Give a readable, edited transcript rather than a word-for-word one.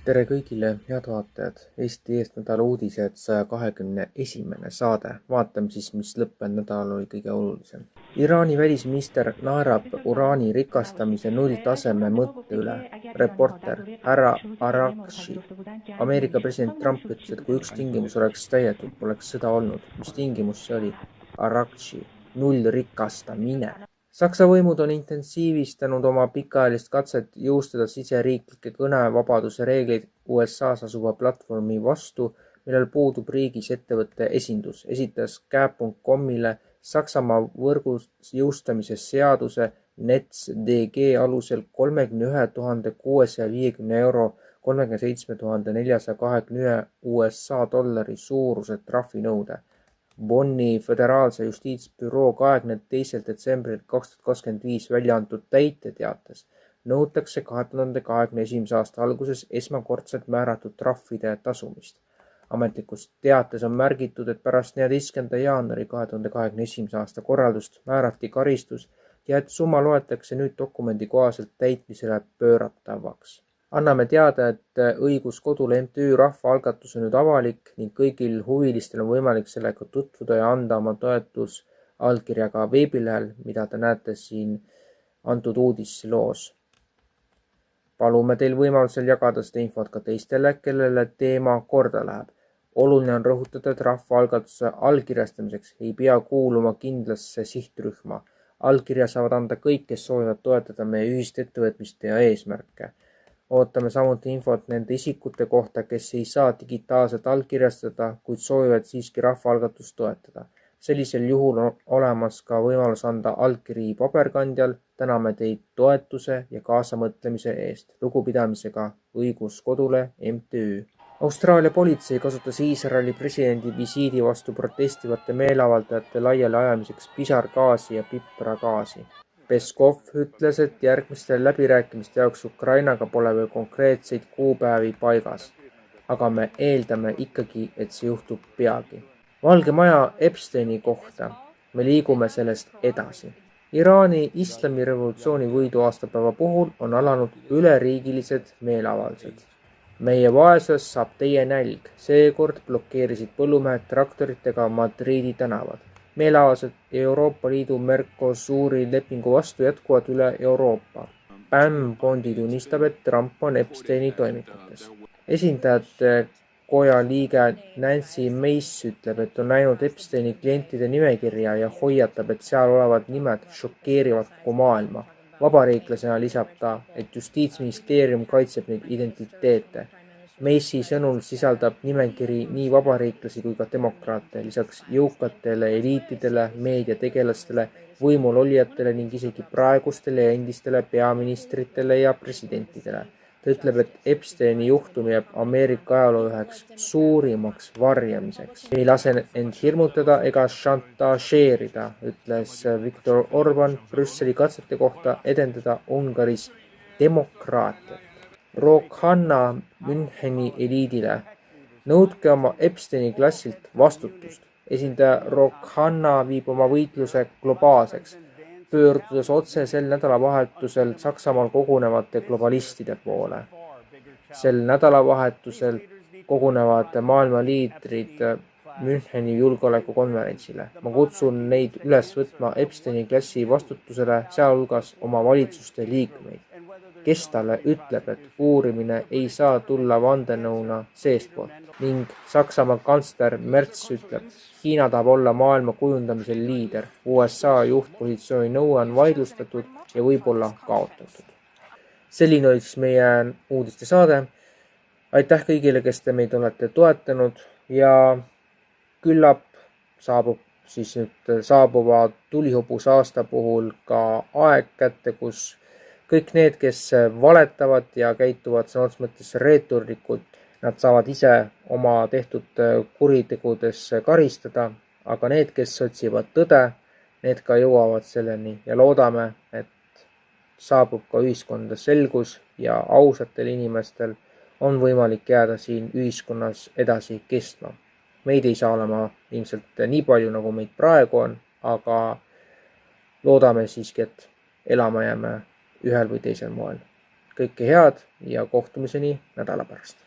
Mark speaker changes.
Speaker 1: Tere kõigile, head vaatajad! Eesti eestnädala uudised 121. saade. Vaatame siis, mis lõppenud nädal oli kõige olulisem. Iraani välisminister naerab uraani rikastamise nulltaseme mõtte üle. Reporter härra Arakshi. Ameerika president Trump ütles, et kui üks tingimus oleks täidetud, poleks sõda olnud. Mis tingimus see oli? Arakshi. Null rikastamine. Saksa võimud on intensiivistanud oma pikaajalist katset jõustada siseriiklike kõnevabaduse reegleid USAs asuva platvormi vastu, millel puudub riigis ettevõtte esindus, esitas K.comile Saksamaa võrgu jõustamise seaduse NetzDG alusel 31 650 euro 37 421 USA dollari suuruse trahvinõude. Bonni föderaalse justiitsbüroo 22. detsembril 2025 välja antud täiteteates nõutakse 2021. aasta alguses esmakordselt määratud trahvide tasumist. Ametlikus teates on märgitud, et pärast 14. jaanuari 2021. aasta korraldust määrati karistus ja et summa loetakse nüüd dokumendi kohaselt täitmisele pööratavaks. Anname teada, et õigus kodule MTÜ rahvaalgatus on nüüd avalik ning kõigil huvilistel on võimalik sellega tutvuda ja anda oma toetus allkirjaga veebilehel, mida te näete siin antud uudisloos. Palume teil võimalusel jagada seda infot ka teistele, kellele teema korda läheb. Oluline on rõhutada, et rahvaalgatuse allkirjastamiseks ei pea kuuluma kindlasse sihtrühma. Allkirja saavad anda kõik, kes soovivad toetada meie ühist ettevõtmist ja eesmärke. Ootame samuti infot nende isikute kohta, kes ei saa digitaalselt allkirjastada, kuid soovivad siiski rahvaalgatust toetada. Sellisel juhul on olemas ka võimalus anda allkiri paberkandjal. Täname teid toetuse ja kaasamõtlemise eest. Lugupidamisega õigus kodule MTÜ. Austraalia politsei kasutas Iisraeli presidendi visiidi vastu protestivate meeleavaldajate laiali ajamiseks pisargaasi ja pipragaasi. Peskov ütles, et järgmiste läbirääkimiste jaoks Ukrainaga pole veel konkreetseid kuupäevi paigas, aga me eeldame ikkagi, et see juhtub peagi. Valge Maja Epsteini kohta. Me liigume sellest edasi. Iraani islamirevolutsiooni võidu aastapäeva puhul on alanud üleriigilised meeleavaldused. Meie vaesus saab teie nälg. Seekord blokeerisid põllumehed traktoritega Madridi tänavad. Meeleavaldused Euroopa Liidu Mercosuri lepingu vastu jätkuvad üle Euroopa. Bondi tunnistab, et Trump on Epsteini toimikutes. Esindajate koja liige Nancy Mace ütleb, et on näinud Epsteini klientide nimekirja ja hoiatab, et seal olevad nimed šokeerivad kogu maailma. Vabariiklasena lisab ta, et justiitsministeerium kaitseb neid identiteete. Macy sõnul sisaldab nimekiri nii vabariiklasi kui ka demokraate, lisaks jõukatele eliitidele, meediategelastele, võimul olijatele ning isegi praegustele ja endistele peaministritele ja presidentidele. Ta ütleb, et Epsteini juhtum jääb Ameerika ajaloo üheks suurimaks varjamiseks. Ei lase end hirmutada ega šantažeerida, ütles Viktor Orban Brüsseli katsete kohta edendada Ungaris demokraatiat. Rokhanna Müncheni eliidile. Nõudke oma Epsteini klassilt vastutust. Esindaja Rokhanna viib oma võitluse globaalseks, pöördudes otse sel nädalavahetusel Saksamaal kogunevate globalistide poole. Sel nädalavahetusel kogunevad maailma liidrid Müncheni julgeolekukonverentsile. Ma kutsun neid üles võtma Epsteini klassi vastutusele, sealhulgas oma valitsuste liikmeid. Kes talle ütleb, et uurimine ei saa tulla vandenõuna seestpoolt ning Saksamaa kantsler Merz ütleb, Hiina tahab olla maailma kujundamisel liider. USA juhtpositsiooni nõue on vaidlustatud ja võib-olla kaotatud. Selline oli siis meie uudiste saade. Aitäh kõigile, kes te meid olete toetanud ja küllap saabub siis nüüd saabuva tulihobuse aasta puhul ka aeg kätte, kus kõik need, kes valetavad ja käituvad sõna otseses mõttes reeturlikult, nad saavad ise oma tehtud kuritegudes karistada, aga need, kes otsivad tõde, need ka jõuavad selleni ja loodame, et saabub ka ühiskonda selgus ja ausatel inimestel on võimalik jääda siin ühiskonnas edasi kestma. Meid ei saa olema ilmselt nii palju, nagu meid praegu on, aga loodame siiski, et elama jääme ühel või teisel moel. kõike head ja kohtumiseni nädala pärast!